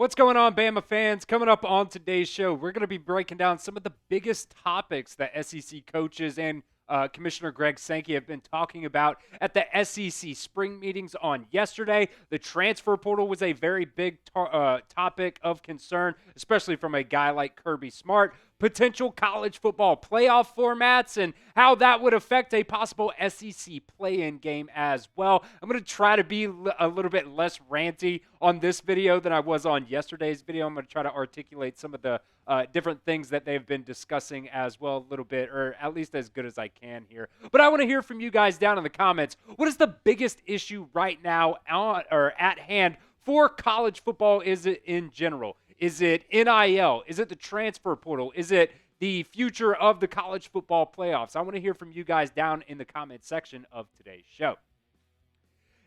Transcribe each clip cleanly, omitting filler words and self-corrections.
What's going on, Bama fans? Coming up on today's show, we're going to be breaking down some of the biggest topics that SEC coaches and Commissioner Greg Sankey have been talking about at the SEC spring meetings on yesterday. The transfer portal was a very big topic of concern, especially from a guy like Kirby Smart. Potential college football playoff formats and how that would affect a possible SEC play-in game as well. I'm going to try to be a little bit less ranty on this video than I was on yesterday's video. I'm going to try to articulate some of the different things that they've been discussing as well a little bit, or at least as good as I can here. But I want to hear from you guys down in the comments. What is the biggest issue right now at hand for college football in general? Is it NIL? Is it the transfer portal? Is it the future of the college football playoffs? I want to hear from you guys down in the comment section of today's show.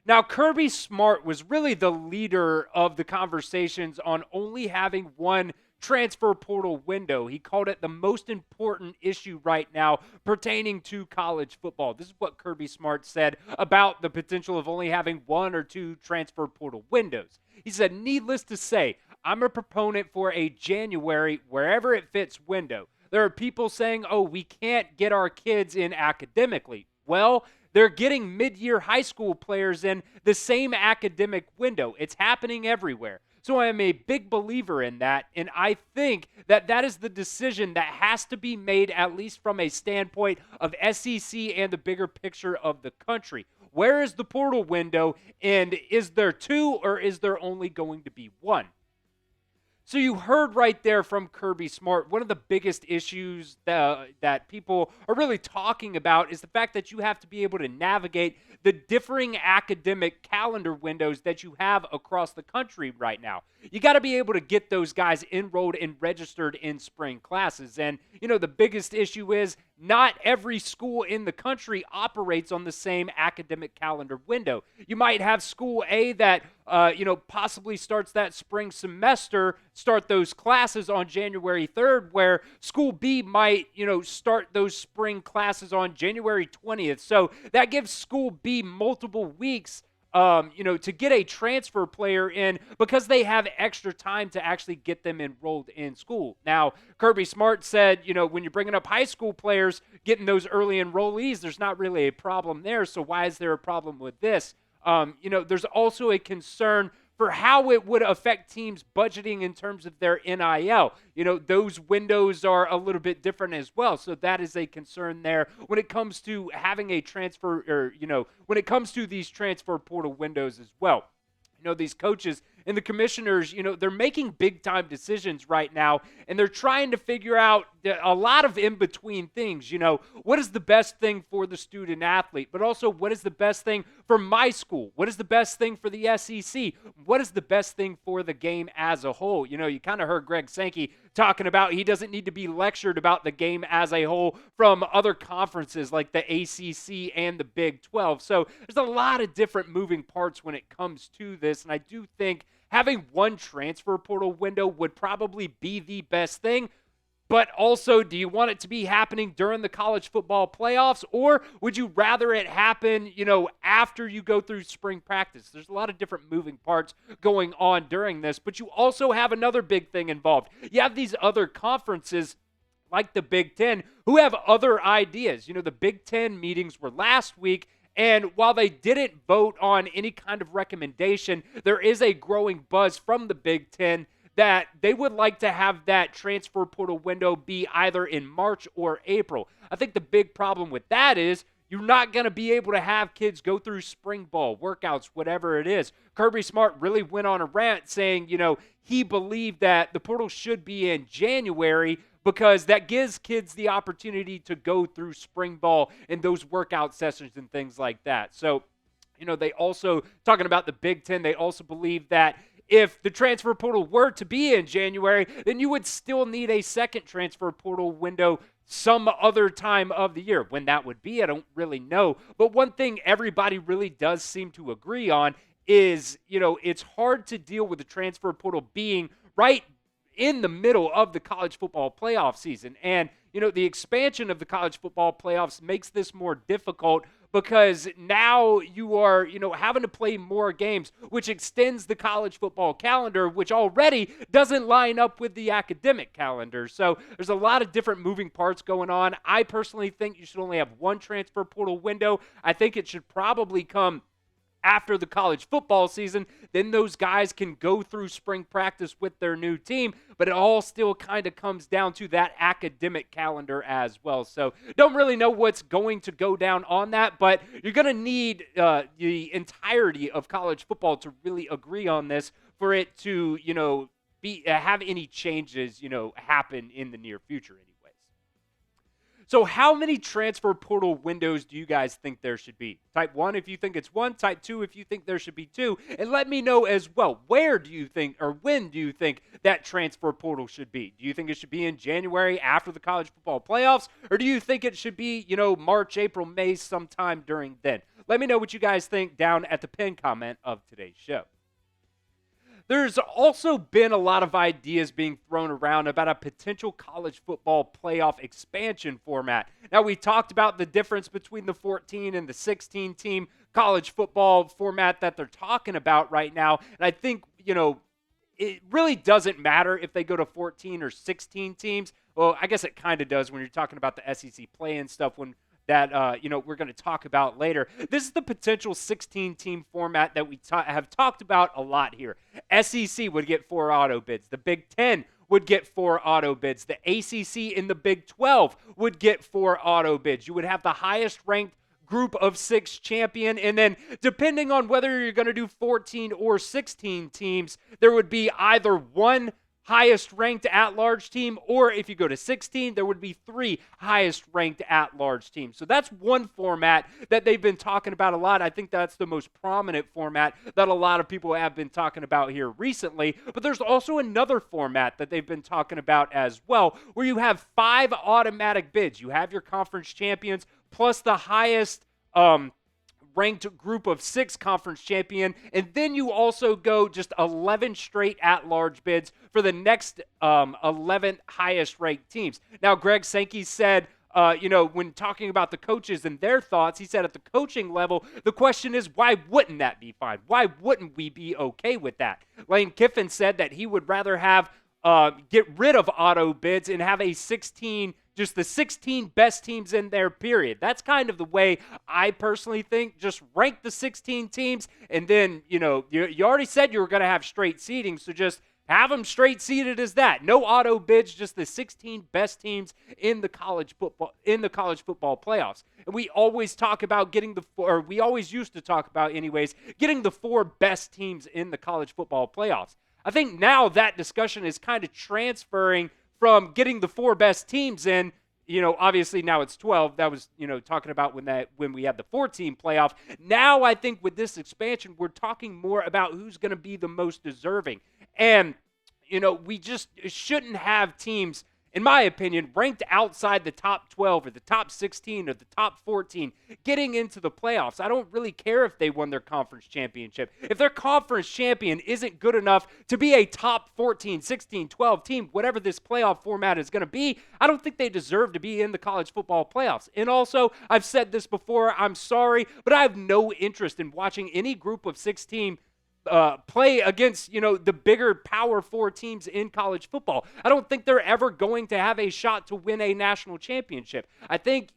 Now, Kirby Smart was really the leader of the conversations on only having one transfer portal window. He called it the most important issue right now pertaining to college football. This is what Kirby Smart said about the potential of only having one or two transfer portal windows. He said, needless to say, I'm a proponent for a January, wherever it fits window. There are people saying, oh, we can't get our kids in academically. Well, they're getting mid-year high school players in the same academic window. It's happening everywhere. So I am a big believer in that, and I think that that is the decision that has to be made, at least from a standpoint of SEC and the bigger picture of the country. Where is the portal window, and is there two, or is there only going to be one? So you heard right there from Kirby Smart, one of the biggest issues that people are really talking about is the fact that you have to be able to navigate the differing academic calendar windows that you have across the country right now. You got to be able to get those guys enrolled and registered in spring classes. And, the biggest issue is not every school in the country operates on the same academic calendar window. You might have school A that, possibly starts that spring semester, start those classes on January 3rd, where school B might, start those spring classes on January 20th. So that gives school B multiple weeks to get a transfer player in because they have extra time to actually get them enrolled in school. Now, Kirby Smart said, when you're bringing up high school players, getting those early enrollees, there's not really a problem there. So why is there a problem with this? There's also a concern for how it would affect teams budgeting in terms of their NIL. Those windows are a little bit different as well. So that is a concern there when it comes to having a transfer or, when it comes to these transfer portal windows as well. These coaches and the commissioners, they're making big time decisions right now, and they're trying to figure out a lot of in-between things. What is the best thing for the student athlete, but also what is the best thing for my school? What is the best thing for the SEC? What is the best thing for the game as a whole? You kind of heard Greg Sankey talking about he doesn't need to be lectured about the game as a whole from other conferences like the ACC and the Big 12. So there's a lot of different moving parts when it comes to this, and I do think having one transfer portal window would probably be the best thing. But also, do you want it to be happening during the college football playoffs, or would you rather it happen, after you go through spring practice? There's a lot of different moving parts going on during this, but you also have another big thing involved. You have these other conferences like the Big Ten who have other ideas. The Big Ten meetings were last week, and while they didn't vote on any kind of recommendation, there is a growing buzz from the Big Ten that they would like to have that transfer portal window be either in March or April. I think the big problem with that is you're not going to be able to have kids go through spring ball, workouts, whatever it is. Kirby Smart really went on a rant saying, he believed that the portal should be in January because that gives kids the opportunity to go through spring ball and those workout sessions and things like that. So, they also, talking about the Big Ten, they also believe that if the transfer portal were to be in January, then you would still need a second transfer portal window some other time of the year. When that would be, I don't really know. But one thing everybody really does seem to agree on is, it's hard to deal with the transfer portal being right in the middle of the college football playoff season. And, the expansion of the college football playoffs makes this more difficult because now you are, having to play more games, which extends the college football calendar, which already doesn't line up with the academic calendar. So there's a lot of different moving parts going on. I personally think you should only have one transfer portal window. I think it should probably come after the college football season. Then those guys can go through spring practice with their new team, but it all still kind of comes down to that academic calendar as well. So don't really know what's going to go down on that, but you're going to need the entirety of college football to really agree on this for it to, have any changes, happen in the near future anyways. So how many transfer portal windows do you guys think there should be? Type 1 if you think it's 1, type 2 if you think there should be 2, and let me know as well, where do you think or when do you think that transfer portal should be? Do you think it should be in January after the college football playoffs, or do you think it should be, March, April, May, sometime during then? Let me know what you guys think down at the pinned comment of today's show. There's also been a lot of ideas being thrown around about a potential college football playoff expansion format. Now, we talked about the difference between the 14 and the 16 team college football format that they're talking about right now. And I think, it really doesn't matter if they go to 14 or 16 teams. Well, I guess it kind of does when you're talking about the SEC play and stuff that we're going to talk about later. This is the potential 16-team format that we have talked about a lot here. SEC would get 4 auto bids. The Big Ten would get 4 auto bids. The ACC and the Big 12 would get 4 auto bids. You would have the highest-ranked group of 6 champion, and then depending on whether you're going to do 14 or 16 teams, there would be either one highest ranked at-large team, or if you go to 16, there would be 3 highest ranked at-large teams. So that's one format that they've been talking about a lot. I think that's the most prominent format that a lot of people have been talking about here recently. But there's also another format that they've been talking about as well, where you have 5 automatic bids. You have your conference champions plus the highest ranked group of 6 conference champion, and then you also go just 11 straight at-large bids for the next 11 highest ranked teams. Now, Greg Sankey said, when talking about the coaches and their thoughts, he said at the coaching level, the question is, why wouldn't that be fine? Why wouldn't we be okay with that? Lane Kiffin said that he would rather have get rid of auto bids and have a 16, just the 16 best teams in there, period. That's kind of the way I personally think. Just rank the 16 teams, and then, you already said you were going to have straight seeding, so just have them straight seeded as that. No auto bids, just the 16 best teams in the college football playoffs. And we always talk about we always used to talk about anyways, getting the 4 best teams in the college football playoffs. I think now that discussion is kind of transferring from getting the 4 best teams in. Obviously now it's 12. That was, talking about when we had the 4-team playoff. Now I think with this expansion, we're talking more about who's going to be the most deserving. And, we just shouldn't have teams, in my opinion, ranked outside the top 12 or the top 16 or the top 14 getting into the playoffs. I don't really care if they won their conference championship. If their conference champion isn't good enough to be a top 14, 16, 12 team, whatever this playoff format is going to be, I don't think they deserve to be in the college football playoffs. And also, I've said this before, I'm sorry, but I have no interest in watching any group of 6 team play against, the bigger Power 4 teams in college football. I don't think they're ever going to have a shot to win a national championship. I think,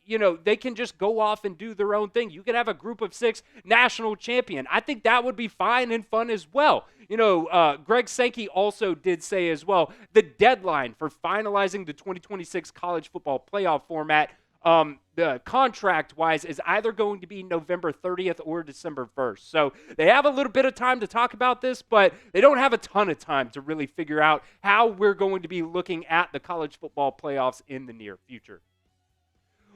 they can just go off and do their own thing. You could have a group of 6 national champion. I think that would be fine and fun as well. Greg Sankey also did say as well, the deadline for finalizing the 2026 college football playoff format the contract-wise is either going to be November 30th or December 1st. So they have a little bit of time to talk about this, but they don't have a ton of time to really figure out how we're going to be looking at the college football playoffs in the near future.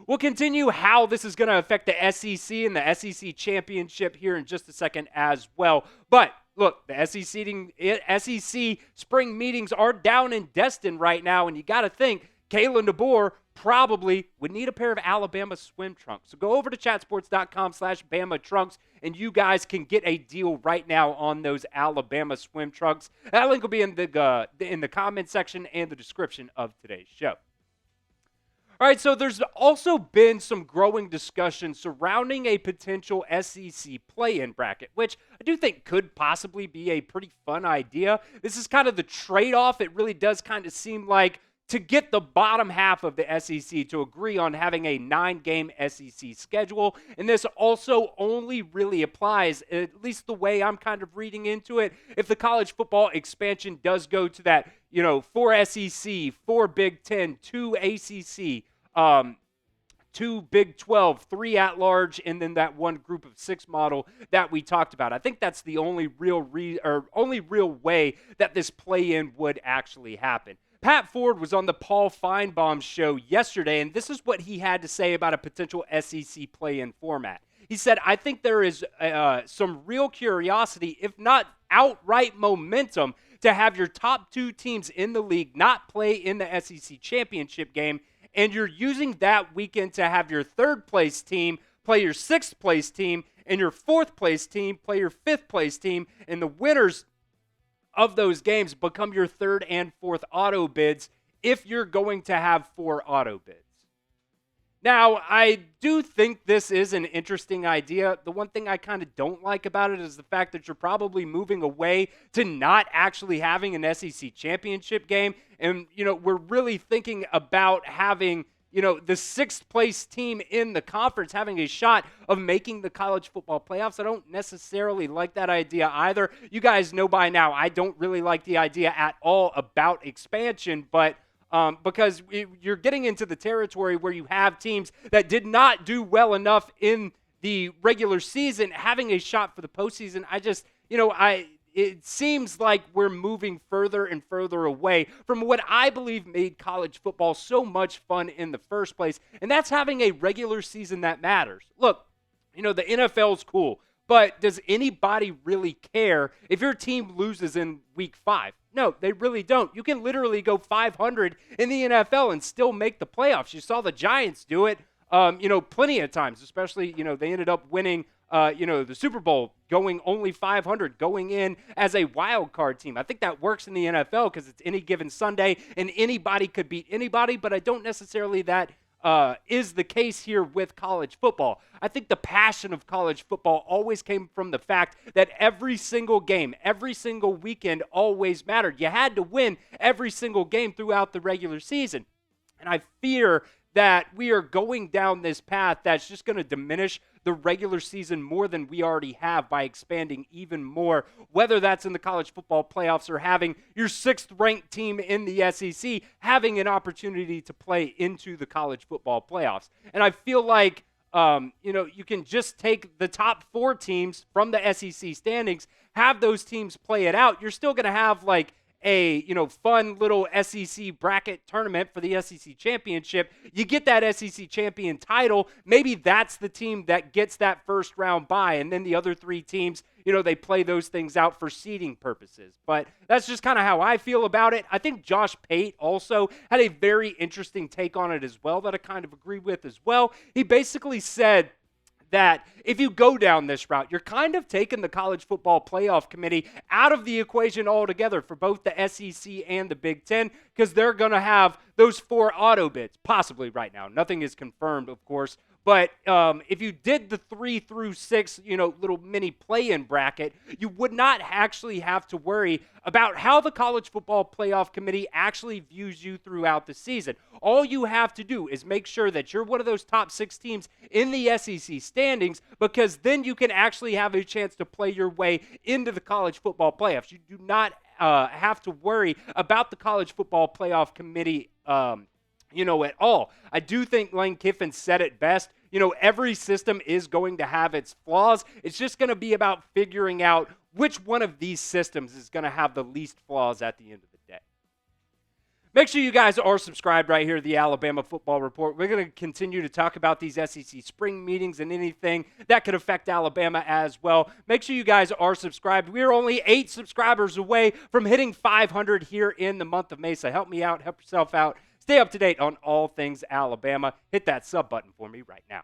We'll continue how this is going to affect the SEC and the SEC championship here in just a second as well. But look, the SEC spring meetings are down in Destin right now, and you got to think Kayla DeBoer probably would need a pair of Alabama swim trunks. So go over to chatsports.com/Bama trunks, and you guys can get a deal right now on those Alabama swim trunks. That link will be in the comment section and the description of today's show. All right, so there's also been some growing discussion surrounding a potential SEC play-in bracket, which I do think could possibly be a pretty fun idea. This is kind of the trade-off. It really does kind of seem like to get the bottom half of the SEC to agree on having a 9-game SEC schedule. And this also only really applies, at least the way I'm kind of reading into it, if the college football expansion does go to that, 4 SEC, 4 Big Ten, 2 ACC, 2 Big 12, 3 at large, and then that 1 group of 6 model that we talked about. I think that's the only real way that this play-in would actually happen. Pat Ford was on the Paul Feinbaum show yesterday, and this is what he had to say about a potential SEC play-in format. He said, I think there is some real curiosity, if not outright momentum, to have your top 2 teams in the league not play in the SEC championship game, and you're using that weekend to have your 3rd place team play your 6th place team, and your 4th place team play your 5th place team, and the winners of those games become your 3rd and 4th auto bids if you're going to have 4 auto bids. Now, I do think this is an interesting idea. The one thing I kind of don't like about it is the fact that you're probably moving away to not actually having an SEC championship game. And, we're really thinking about having, the 6th place team in the conference having a shot of making the college football playoffs. I don't necessarily like that idea either. You guys know by now I don't really like the idea at all about expansion, but because you're getting into the territory where you have teams that did not do well enough in the regular season having a shot for the postseason. It seems like we're moving further and further away from what I believe made college football so much fun in the first place, and that's having a regular season that matters. Look, the NFL's cool, but does anybody really care if your team loses in week 5? No, they really don't. You can literally go 500 in the NFL and still make the playoffs. You saw the Giants do it, plenty of times, especially, they ended up winning the Super Bowl going only 500, going in as a wild card team. I think that works in the NFL because it's any given Sunday and anybody could beat anybody, but I don't necessarily that is the case here with college football. I think the passion of college football always came from the fact that every single game, every single weekend always mattered. You had to win every single game throughout the regular season. And I fear that we are going down this path that's just going to diminish the regular season more than we already have by expanding even more, whether that's in the college football playoffs or having your 6th ranked team in the SEC having an opportunity to play into the college football playoffs. And I feel like, you can just take the top 4 teams from the SEC standings, have those teams play it out. You're still going to have like a fun little SEC bracket tournament for the SEC championship. You get that SEC champion title. Maybe that's the team that gets that first round bye, and then the other 3 teams, they play those things out for seeding purposes. But that's just kind of how I feel about it. I think Josh Pate also had a very interesting take on it as well that I kind of agree with as well. He basically said that if you go down this route, you're kind of taking the College Football Playoff Committee out of the equation altogether for both the SEC and the Big Ten, because they're going to have those 4 auto bids, possibly right now. Nothing is confirmed, of course. But if you did the 3 through 6, little mini play-in bracket, you would not actually have to worry about how the College Football Playoff Committee actually views you throughout the season. All you have to do is make sure that you're one of those top 6 teams in the SEC standings, because then you can actually have a chance to play your way into the college football playoffs. You do not have to worry about the College Football Playoff Committee at all. I do think Lane Kiffin said it best. Every system is going to have its flaws. It's just going to be about figuring out which one of these systems is going to have the least flaws at the end of the day. Make sure you guys are subscribed right here to the Alabama Football Report. We're going to continue to talk about these SEC spring meetings and anything that could affect Alabama as well. Make sure you guys are subscribed. We are only 8 subscribers away from hitting 500 here in the month of May, so help me out, help yourself out. Stay up to date on all things Alabama. Hit that sub button for me right now.